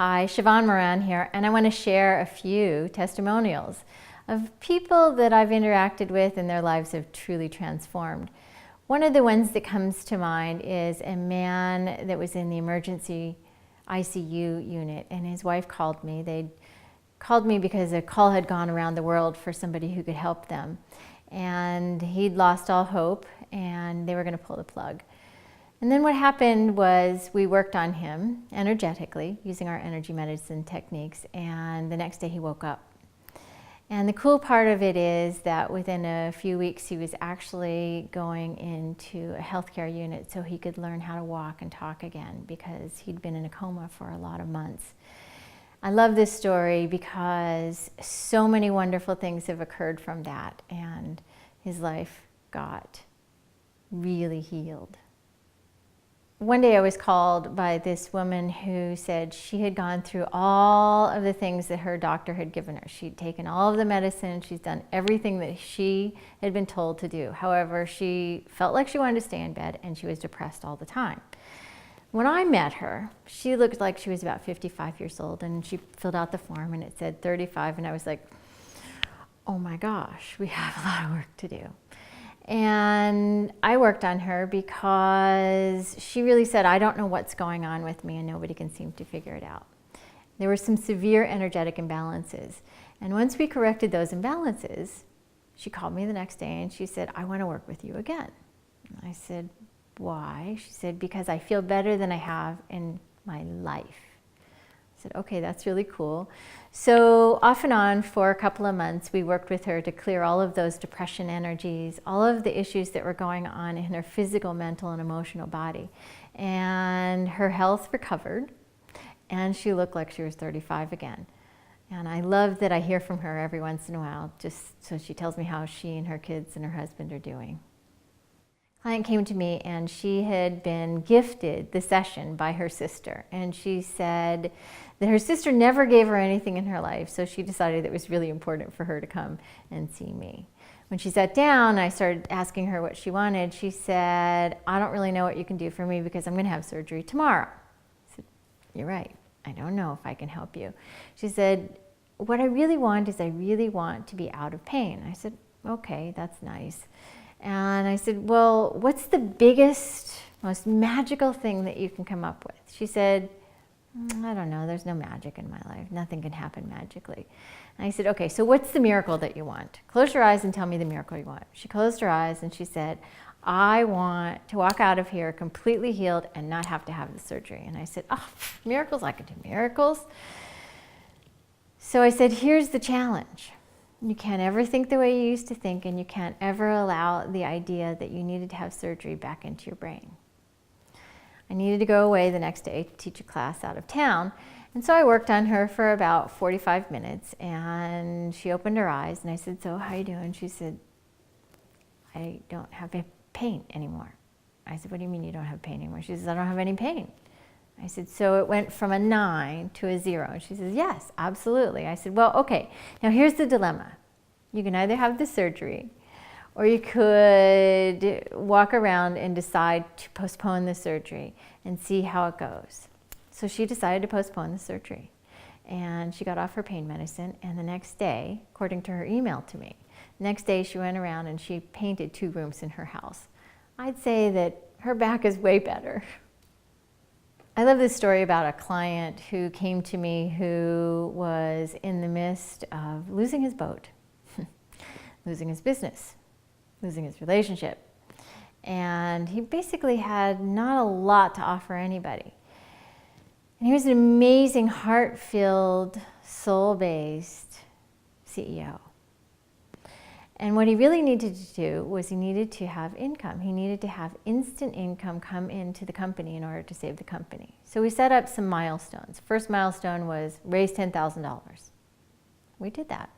Hi, Siobhan Moran here, and I want to share a few testimonials of people that I've interacted with and their lives have truly transformed. One of the ones that comes to mind is a man that was in the emergency ICU unit, and his wife called me. They called me because a call had gone around the world for somebody who could help them. And he'd lost all hope, and they were going to pull the plug. And then what happened was we worked on him energetically using our energy medicine techniques, and the next day he woke up. And the cool part of it is that within a few weeks he was actually going into a healthcare unit so he could learn how to walk and talk again, because he'd been in a coma for a lot of months. I love this story because so many wonderful things have occurred from that, and his life got really healed. One day I was called by this woman who said she had gone through all of the things that her doctor had given her. She'd taken all of the medicine, she's done everything that she had been told to do. However, she felt like she wanted to stay in bed, and she was depressed all the time. When I met her, she looked like she was about 55 years old, and she filled out the form and it said 35, and I was like, oh my gosh, we have a lot of work to do. And I worked on her because she really said, I don't know what's going on with me, and nobody can seem to figure it out. There were some severe energetic imbalances. And once we corrected those imbalances, she called me the next day and she said, I want to work with you again. And I said, why? She said, because I feel better than I have in my life. I said, okay, that's really cool. So off and on for a couple of months, we worked with her to clear all of those depression energies, all of the issues that were going on in her physical, mental, and emotional body. And her health recovered, and she looked like she was 35 again. And I love that I hear from her every once in a while, just so she tells me how she and her kids and her husband are doing. A client came to me, and she had been gifted the session by her sister, and she said that her sister never gave her anything in her life, so she decided it was really important for her to come and see me. When she sat down, I started asking her what she wanted. She said, I don't really know what you can do for me because I'm going to have surgery tomorrow. I said, you're right, I don't know if I can help you. She said, what I really want is I really want to be out of pain. I said, okay, that's nice. And I said, well, what's the biggest, most magical thing that you can come up with? She said, I don't know, there's no magic in my life. Nothing can happen magically. And I said, okay, so what's the miracle that you want? Close your eyes and tell me the miracle you want. She closed her eyes and she said, I want to walk out of here completely healed and not have to have the surgery. And I said, oh, miracles, I can do miracles. So I said, here's the challenge. You can't ever think the way you used to think, and you can't ever allow the idea that you needed to have surgery back into your brain. I needed to go away the next day to teach a class out of town, and so I worked on her for about 45 minutes, and she opened her eyes, and I said, so how you doing? She said, I don't have pain anymore. I said, what do you mean you don't have pain anymore? She says, I don't have any pain. I said, so it went from a 9 to a 0. And she says, yes, absolutely. I said, well, okay, now here's the dilemma. You can either have the surgery, or you could walk around and decide to postpone the surgery and see how it goes. So she decided to postpone the surgery. And she got off her pain medicine, and the next day, according to her email to me, next day she went around and she painted 2 rooms in her house. I'd say that her back is way better. I love this story about a client who came to me who was in the midst of losing his boat, losing his business, losing his relationship. And he basically had not a lot to offer anybody. And he was an amazing, heart-filled, soul-based CEO. And what he really needed to do was he needed to have income. He needed to have instant income come into the company in order to save the company. So we set up some milestones. First milestone was raise $10,000. We did that.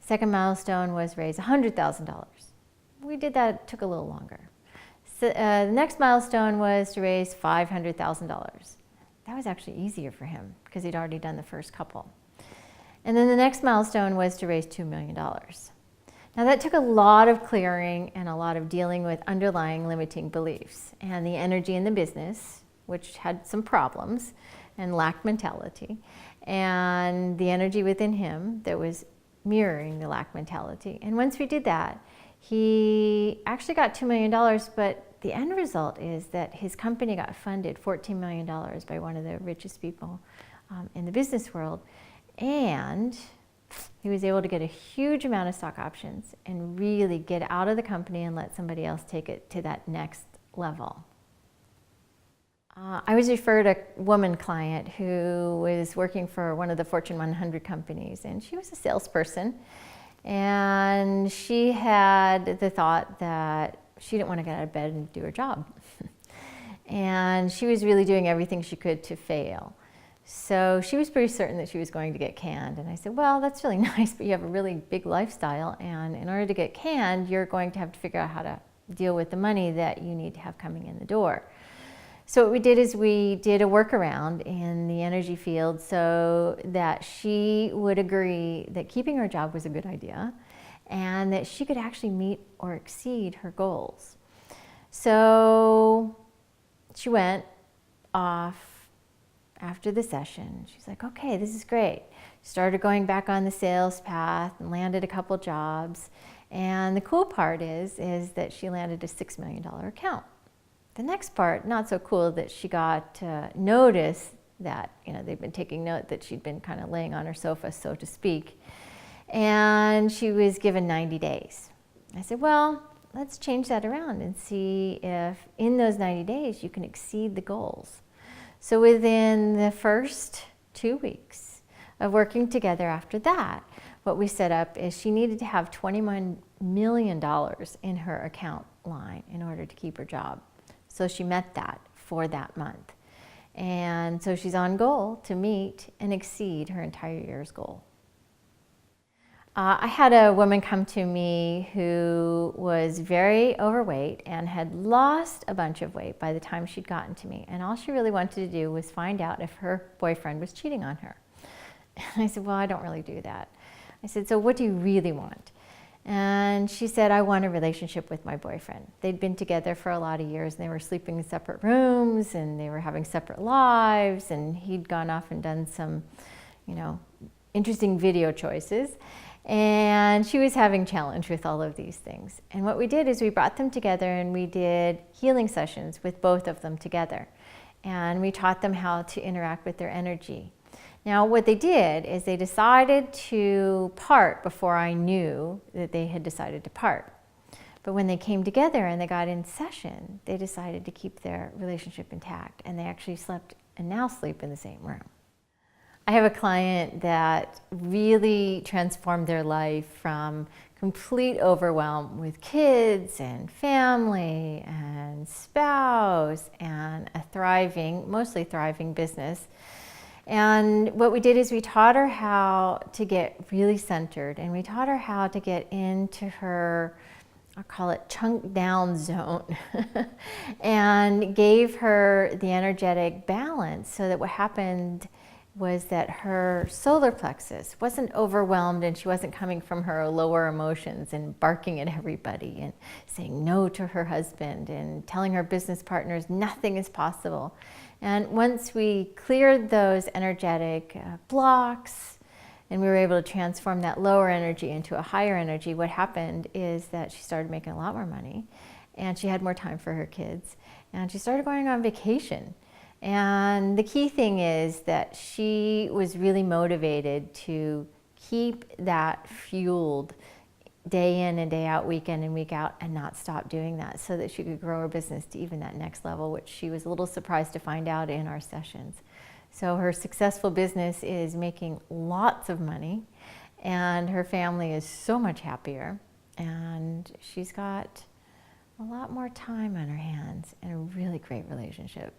Second milestone was raise $100,000. We did that, it took a little longer. So, the next milestone was to raise $500,000. That was actually easier for him because he'd already done the first couple. And then the next milestone was to raise $2 million. Now that took a lot of clearing and a lot of dealing with underlying limiting beliefs, and the energy in the business, which had some problems, and lack mentality, and the energy within him that was mirroring the lack mentality. And once we did that, he actually got $2 million, but the end result is that his company got funded $14 million by one of the richest people in the business world. And he was able to get a huge amount of stock options and really get out of the company and let somebody else take it to that next level. I was referred a woman client who was working for one of the Fortune 100 companies, and she was a salesperson. And she had the thought that she didn't want to get out of bed and do her job. And she was really doing everything she could to fail. So she was pretty certain that she was going to get canned. And I said, well, that's really nice, but you have a really big lifestyle. And in order to get canned, you're going to have to figure out how to deal with the money that you need to have coming in the door. So what we did is we did a workaround in the energy field so that she would agree that keeping her job was a good idea and that she could actually meet or exceed her goals. So she went off after the session. She's like, okay, this is great. Started going back on the sales path and landed a couple jobs. And the cool part is that she landed a $6 million account. The next part, not so cool, that she got notice that, they've been taking note that she'd been kind of laying on her sofa, so to speak, and she was given 90 days. I said, well, let's change that around and see if in those 90 days you can exceed the goals. So within the first 2 weeks of working together after that, what we set up is she needed to have $21 million in her account line in order to keep her job. So she met that for that month. And so she's on goal to meet and exceed her entire year's goal. I had a woman come to me who was very overweight and had lost a bunch of weight by the time she'd gotten to me. And all she really wanted to do was find out if her boyfriend was cheating on her. And I said, well, I don't really do that. I said, so what do you really want? And she said, I want a relationship with my boyfriend. They'd been together for a lot of years, and they were sleeping in separate rooms, and they were having separate lives, and he'd gone off and done some, interesting video choices. And she was having challenge with all of these things. And what we did is we brought them together and we did healing sessions with both of them together. And we taught them how to interact with their energy. Now, what they did is they decided to part before I knew that they had decided to part. But when they came together and they got in session, they decided to keep their relationship intact, and they actually slept and now sleep in the same room. I have a client that really transformed their life from complete overwhelm with kids and family and spouse and a thriving, mostly thriving business. And what we did is we taught her how to get really centered, and we taught her how to get into her, I'll call it chunk down zone, and gave her the energetic balance so that what happened was that her solar plexus wasn't overwhelmed and she wasn't coming from her lower emotions and barking at everybody and saying no to her husband and telling her business partners nothing is possible. And once we cleared those energetic blocks and we were able to transform that lower energy into a higher energy, what happened is that she started making a lot more money, and she had more time for her kids, and she started going on vacation. And the key thing is that she was really motivated to keep that fueled day in and day out, week in and week out, and not stop doing that, so that she could grow her business to even that next level, which she was a little surprised to find out in our sessions. So her successful business is making lots of money, and her family is so much happier, and she's got a lot more time on her hands and a really great relationship.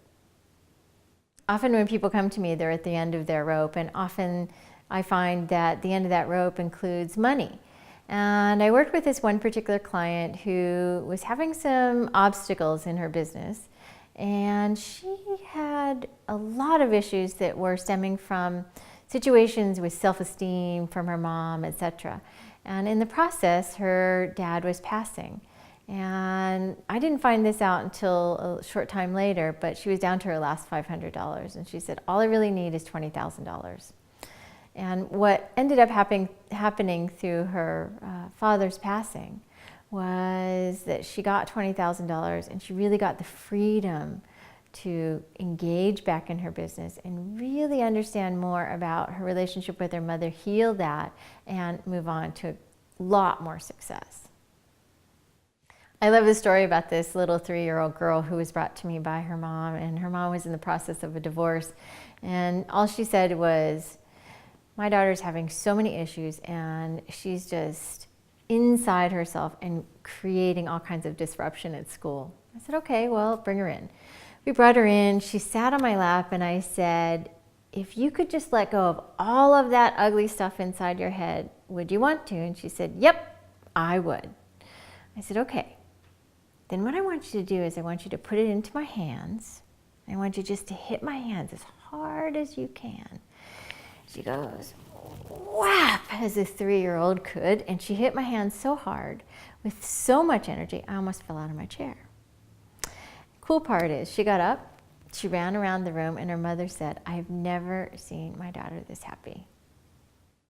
Often when people come to me, they're at the end of their rope, and often I find that the end of that rope includes money. And I worked with this one particular client who was having some obstacles in her business, and she had a lot of issues that were stemming from situations with self-esteem from her mom, etc. And in the process, her dad was passing. And I didn't find this out until a short time later, but she was down to her last $500. And she said, all I really need is $20,000. And what ended up happening through her father's passing was that she got $20,000 and she really got the freedom to engage back in her business and really understand more about her relationship with her mother, heal that, and move on to a lot more success. I love the story about this little 3-year-old girl who was brought to me by her mom, and her mom was in the process of a divorce, and all she said was, my daughter's having so many issues and she's just inside herself and creating all kinds of disruption at school. I said, okay, well, bring her in. We brought her in, she sat on my lap, and I said, if you could just let go of all of that ugly stuff inside your head, would you want to? And she said, yep, I would. I said, okay. Then what I want you to do is I want you to put it into my hands. I want you just to hit my hands as hard as you can. She goes, whap, as a 3-year-old could, and she hit my hand so hard with so much energy, I almost fell out of my chair. Cool part is she got up, she ran around the room, and her mother said, I've never seen my daughter this happy.